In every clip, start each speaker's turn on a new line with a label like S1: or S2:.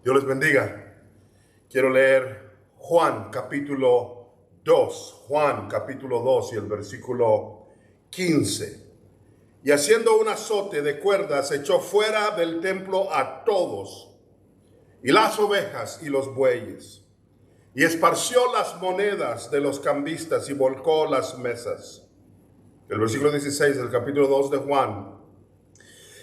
S1: Dios les bendiga. Quiero leer Juan capítulo 2, Juan capítulo 2 y el versículo 15. Y haciendo un azote de cuerdas, echó fuera del templo a todos, y las ovejas y los bueyes, y esparció las monedas de los cambistas y volcó las mesas. El versículo 16 del capítulo 2 de Juan.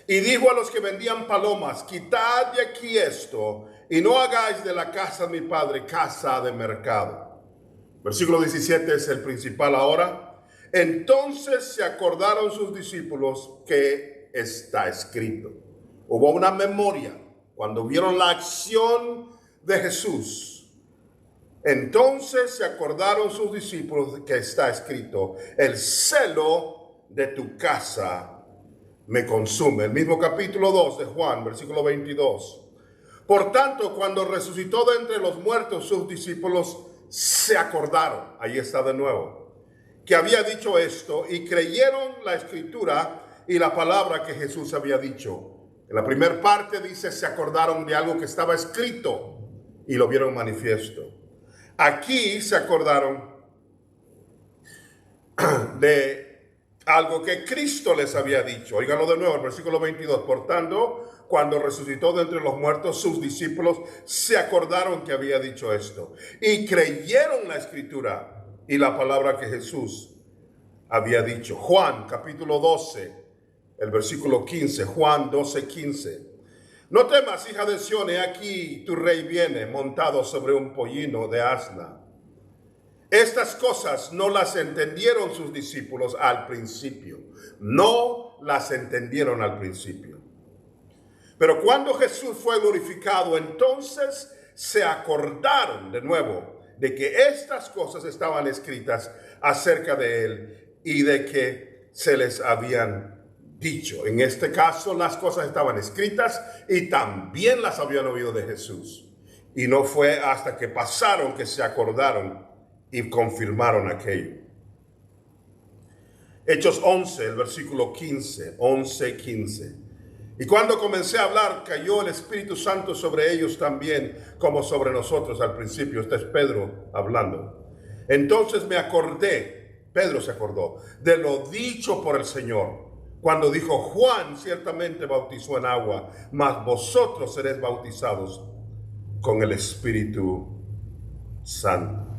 S1: Y dijo a los que vendían palomas: quitad de aquí esto, y no hagáis de la casa de mi padre casa de mercado. Versículo 17 es el principal ahora. Entonces se acordaron sus discípulos que está escrito. Hubo una memoria cuando vieron la acción de Jesús. Entonces se acordaron sus discípulos que está escrito: el celo de tu casa me consume. El mismo capítulo 2 de Juan, versículo 22. Por tanto, cuando resucitó de entre los muertos, sus discípulos se acordaron, ahí está de nuevo, que había dicho esto, y creyeron la escritura y la palabra que Jesús había dicho. En la primera parte dice: se acordaron de algo que estaba escrito y lo vieron manifiesto. Aquí se acordaron de algo que Cristo les había dicho. Óiganlo de nuevo, el versículo 22. Por tanto, cuando resucitó de entre los muertos, sus discípulos se acordaron que había dicho esto y creyeron la escritura y la palabra que Jesús había dicho. Juan capítulo 12, el versículo 15. Juan 12, 15. No temas, hija de Sión, he aquí tu rey viene montado sobre un pollino de asna. Estas cosas no las entendieron sus discípulos al principio. No las entendieron al principio. Pero cuando Jesús fue glorificado, entonces se acordaron de nuevo de que estas cosas estaban escritas acerca de él y de que se les habían dicho. En este caso, las cosas estaban escritas y también las habían oído de Jesús. Y no fue hasta que pasaron que se acordaron y confirmaron aquello. Hechos 11, el versículo 15, 11, 15. Y cuando comencé a hablar, cayó el Espíritu Santo sobre ellos también, como sobre nosotros al principio. Este es Pedro hablando. Entonces me acordé, Pedro se acordó, de lo dicho por el Señor, cuando dijo: Juan ciertamente bautizó en agua, mas vosotros seréis bautizados con el Espíritu Santo.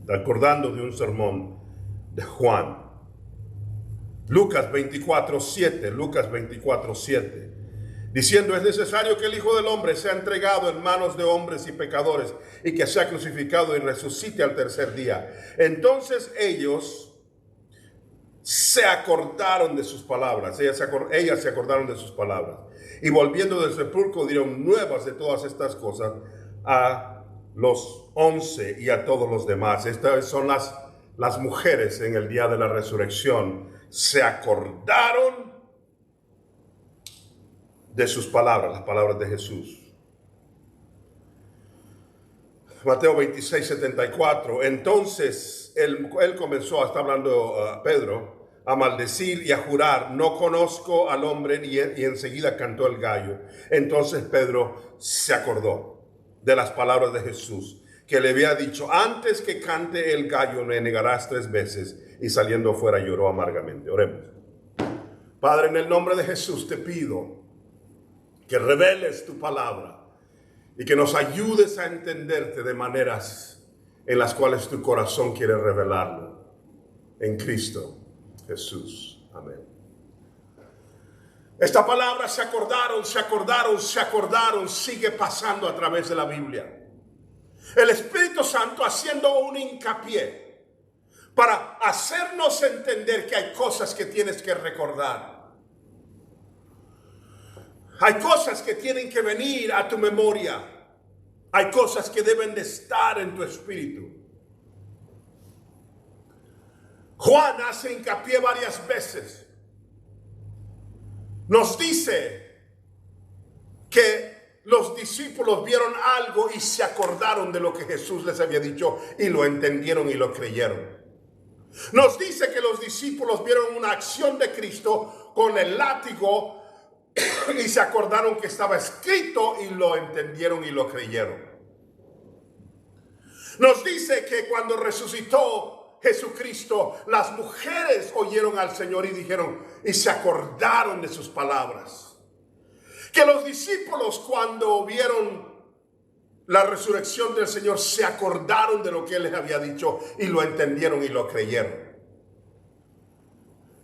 S1: Acordando de un sermón de Juan. Lucas 24:7, Lucas 24:7, diciendo: es necesario que el Hijo del Hombre sea entregado en manos de hombres y pecadores, y que sea crucificado y resucite al tercer día. Entonces ellos se acordaron de sus palabras, ellas se acordaron de sus palabras, y volviendo del sepulcro dieron nuevas de todas estas cosas a los 11 y a todos los demás. Estas son las mujeres en el día de la resurrección. Se acordaron de sus palabras, las palabras de Jesús. Mateo 26, 74. Entonces él comenzó, está hablando Pedro, a maldecir y a jurar: no conozco al hombre, y enseguida cantó el gallo. Entonces Pedro se acordó de las palabras de Jesús, que le había dicho: antes que cante el gallo me negarás 3 veces. Y saliendo fuera lloró amargamente. Oremos. Padre, en el nombre de Jesús te pido que reveles tu palabra y que nos ayudes a entenderte de maneras en las cuales tu corazón quiere revelarlo. En Cristo Jesús. Amén. Esta palabra se acordaron, sigue pasando a través de la Biblia. El Espíritu Santo haciendo un hincapié para hacernos entender que hay cosas que tienes que recordar. Hay cosas que tienen que venir a tu memoria. Hay cosas que deben de estar en tu espíritu. Juan hace hincapié varias veces. Nos dice que los discípulos vieron algo y se acordaron de lo que Jesús les había dicho y lo entendieron y lo creyeron. Nos dice que los discípulos vieron una acción de Cristo con el látigo y se acordaron que estaba escrito y lo entendieron y lo creyeron. Nos dice que cuando resucitó Jesucristo, las mujeres oyeron al Señor y dijeron, y se acordaron de sus palabras. Que los discípulos, cuando vieron la resurrección del Señor, se acordaron de lo que Él les había dicho y lo entendieron y lo creyeron.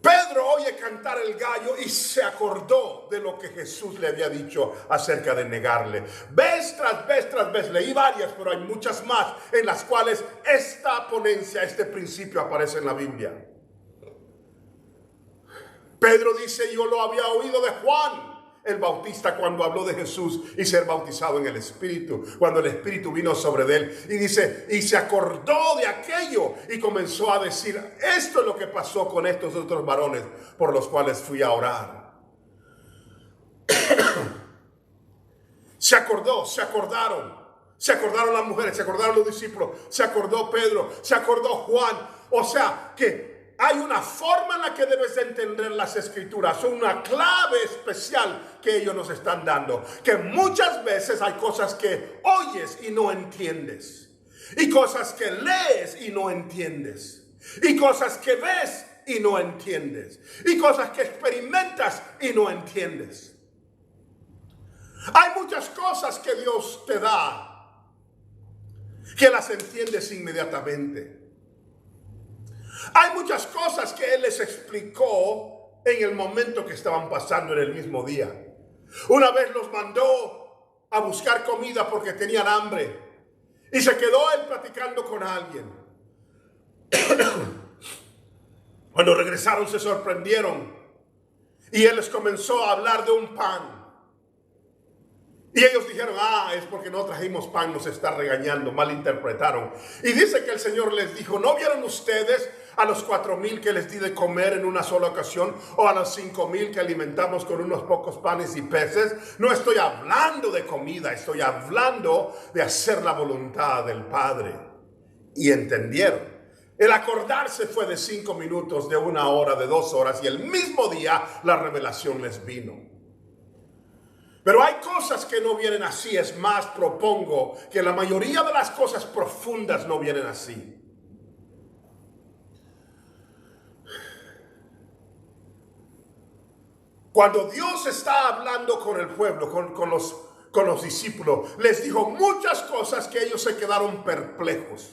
S1: Pedro oye cantar el gallo y se acordó de lo que Jesús le había dicho acerca de negarle. Vez tras vez tras vez, leí varias, pero hay muchas más en las cuales esta ponencia, este principio aparece en la Biblia. Pedro dice, yo lo había oído de Juan el Bautista cuando habló de Jesús y ser bautizado en el Espíritu, cuando el Espíritu vino sobre él, y dice, y se acordó de aquello y comenzó a decir, esto es lo que pasó con estos otros varones por los cuales fui a orar. Se acordaron las mujeres, se acordaron los discípulos, se acordó Pedro, se acordó Juan. O sea que hay una forma en la que debes de entender las escrituras, son una clave especial que ellos nos están dando, que muchas veces hay cosas que oyes y no entiendes, y cosas que lees y no entiendes, y cosas que ves y no entiendes, y cosas que experimentas y no entiendes. Hay muchas cosas que Dios te da que las entiendes inmediatamente. Hay muchas cosas que Él les explicó en el momento que estaban pasando en el mismo día. Una vez los mandó a buscar comida porque tenían hambre y se quedó Él platicando con alguien. Cuando regresaron se sorprendieron y Él les comenzó a hablar de un pan. Y ellos dijeron, es porque no trajimos pan, nos está regañando, malinterpretaron. Y dice que el Señor les dijo, ¿no vieron ustedes a los 4,000 que les di de comer en una sola ocasión? ¿O a los 5,000 que alimentamos con unos pocos panes y peces? No estoy hablando de comida, estoy hablando de hacer la voluntad del Padre. Y entendieron. El acordarse fue de 5 minutos, de 1 hora, de 2 horas, y el mismo día la revelación les vino. Pero hay cosas que no vienen así. Es más, propongo que la mayoría de las cosas profundas no vienen así. Cuando Dios está hablando con el pueblo, con los discípulos, les dijo muchas cosas que ellos se quedaron perplejos.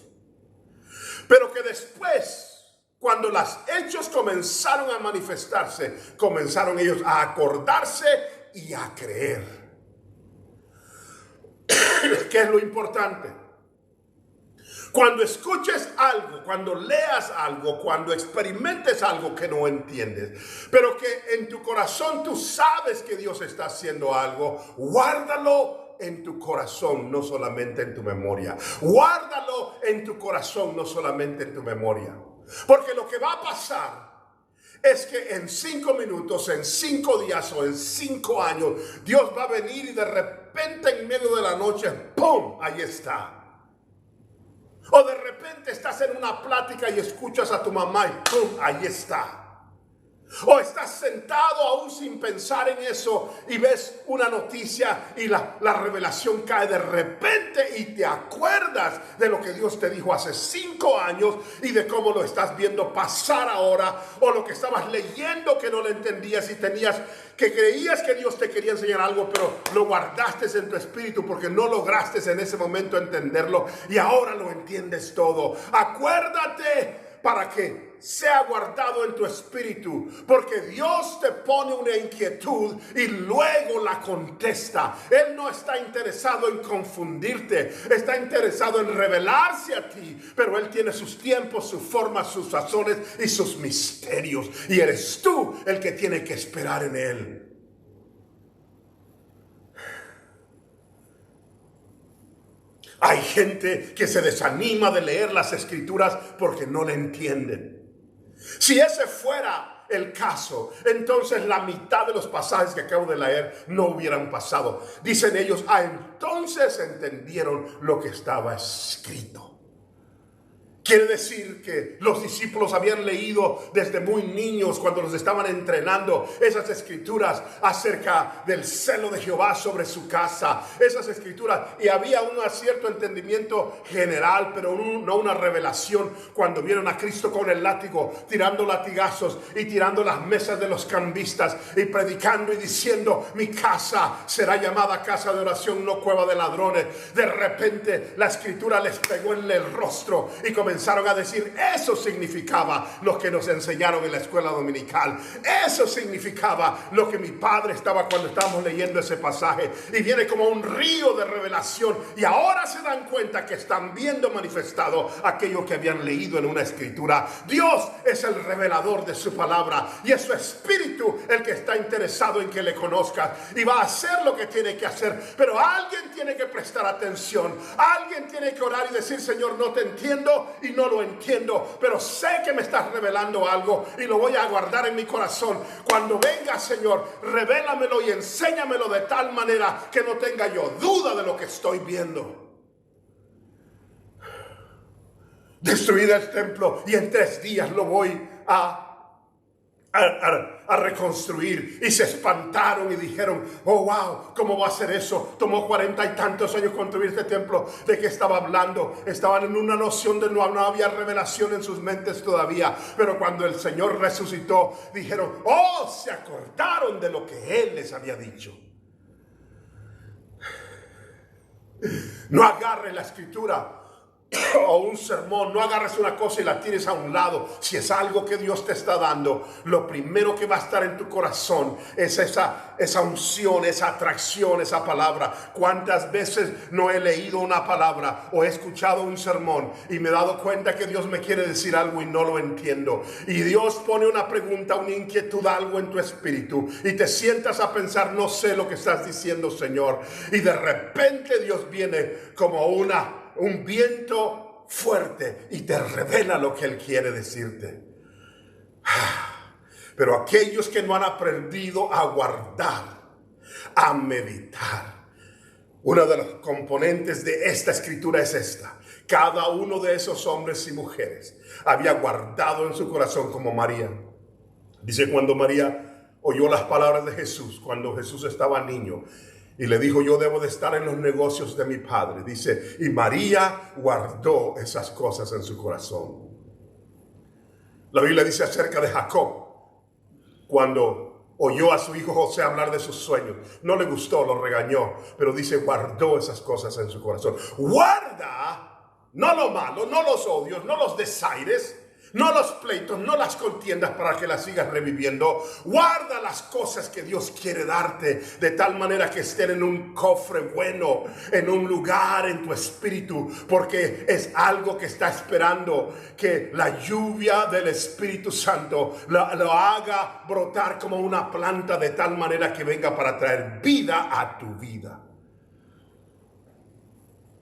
S1: Pero que después, cuando los hechos comenzaron a manifestarse, comenzaron ellos a acordarse y a creer. ¿Qué es lo importante? Cuando escuches algo, cuando leas algo, cuando experimentes algo que no entiendes, pero que en tu corazón tú sabes que Dios está haciendo algo, guárdalo en tu corazón, no solamente en tu memoria. Guárdalo en tu corazón, no solamente en tu memoria. Porque lo que va a pasar es que en 5 minutos, en 5 días o en 5 años, Dios va a venir y de repente en medio de la noche, ¡pum!, ahí está. O de repente estás en una plática y escuchas a tu mamá y ¡pum!, ahí está. O estás sentado aún sin pensar en eso y ves una noticia y la revelación cae de repente y te acuerdas de lo que Dios te dijo hace 5 años y de cómo lo estás viendo pasar ahora, o lo que estabas leyendo que no lo entendías y que creías que Dios te quería enseñar algo, pero lo guardaste en tu espíritu porque no lograste en ese momento entenderlo y ahora lo entiendes todo. Acuérdate para que sea guardado en tu espíritu, porque Dios te pone una inquietud y luego la contesta. Él no está interesado en confundirte, está interesado en revelarse a ti, pero Él tiene sus tiempos, sus formas, sus sazones y sus misterios, y eres tú el que tiene que esperar en Él. Hay gente que se desanima de leer las escrituras porque no le entienden. Si ese fuera el caso, entonces la mitad de los pasajes que acabo de leer no hubieran pasado. Dicen ellos, entonces entendieron lo que estaba escrito. Quiere decir que los discípulos habían leído desde muy niños, cuando los estaban entrenando, esas escrituras acerca del celo de Jehová sobre su casa, esas escrituras, y había un cierto entendimiento general, pero no una revelación. Cuando vieron a Cristo con el látigo, tirando latigazos y tirando las mesas de los cambistas y predicando y diciendo: mi casa será llamada casa de oración, no cueva de ladrones. De repente la escritura les pegó en el rostro y comenzaron a decir: eso significaba lo que nos enseñaron en la escuela dominical, eso significaba lo que mi padre estaba cuando estábamos leyendo ese pasaje. Y viene como un río de revelación, y ahora se dan cuenta que están viendo manifestado aquello que habían leído en una escritura. Dios es el revelador de su palabra, y es su espíritu el que está interesado en que le conozcas, y va a hacer lo que tiene que hacer. Pero alguien tiene que prestar atención, alguien tiene que orar y decir: Señor, no te entiendo y no lo entiendo, pero sé que me estás revelando algo y lo voy a guardar en mi corazón. Cuando venga, Señor, revélamelo y enséñamelo de tal manera que no tenga yo duda de lo que estoy viendo. Destruir el templo y en 3 días lo voy a reconstruir. Y se espantaron y dijeron: oh wow, ¿cómo va a ser eso? Tomó 40 y tantos años construir este templo. ¿De qué estaba hablando? Estaban en una noción de no había revelación en sus mentes todavía. Pero cuando el Señor resucitó, dijeron: oh, se acordaron de lo que Él les había dicho. No agarre la escritura o un sermón, no agarres una cosa y la tires a un lado. Si es algo que Dios te está dando, lo primero que va a estar en tu corazón es esa unción, esa atracción, esa palabra. ¿Cuántas veces no he leído una palabra o he escuchado un sermón y me he dado cuenta que Dios me quiere decir algo y no lo entiendo? Y Dios pone una pregunta, una inquietud, algo en tu espíritu, y te sientas a pensar: no sé lo que estás diciendo, Señor. Y de repente Dios viene como un viento fuerte y te revela lo que Él quiere decirte. Pero aquellos que no han aprendido a guardar, a meditar, una de los componentes de esta escritura es esta: cada uno de esos hombres y mujeres había guardado en su corazón, como María. Dice, cuando María oyó las palabras de Jesús, cuando Jesús estaba niño, y le dijo: yo debo de estar en los negocios de mi padre. Dice, y María guardó esas cosas en su corazón. La Biblia dice acerca de Jacob, cuando oyó a su hijo José hablar de sus sueños, no le gustó, lo regañó, pero dice, guardó esas cosas en su corazón. Guarda, no lo malo, no los odios, no los desaires, no los pleitos, no las contiendas para que las sigas reviviendo. Guarda las cosas que Dios quiere darte, de tal manera que estén en un cofre bueno, en un lugar en tu espíritu, porque es algo que está esperando que la lluvia del Espíritu Santo lo haga brotar como una planta, de tal manera que venga para traer vida a tu vida.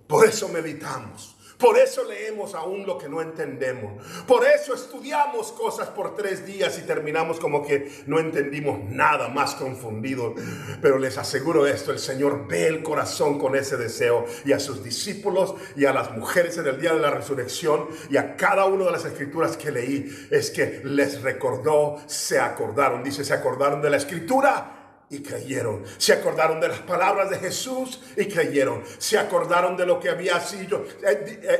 S1: Por eso meditamos. Por eso leemos aún lo que no entendemos. Por eso estudiamos cosas por 3 días y terminamos como que no entendimos nada, más confundidos. Pero les aseguro esto: el Señor ve el corazón con ese deseo. Y a sus discípulos y a las mujeres en el día de la resurrección, y a cada una de las escrituras que leí, es que les recordó, se acordaron. Dice, se acordaron de la escritura y creyeron. Se acordaron de las palabras de Jesús y creyeron. Se acordaron de lo que había sido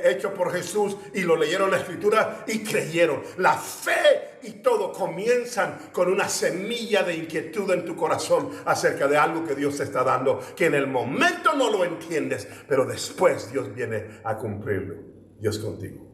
S1: hecho por Jesús y lo leyeron en la escritura y creyeron. La fe y todo comienzan con una semilla de inquietud en tu corazón acerca de algo que Dios te está dando, que en el momento no lo entiendes, pero después Dios viene a cumplirlo. Dios contigo.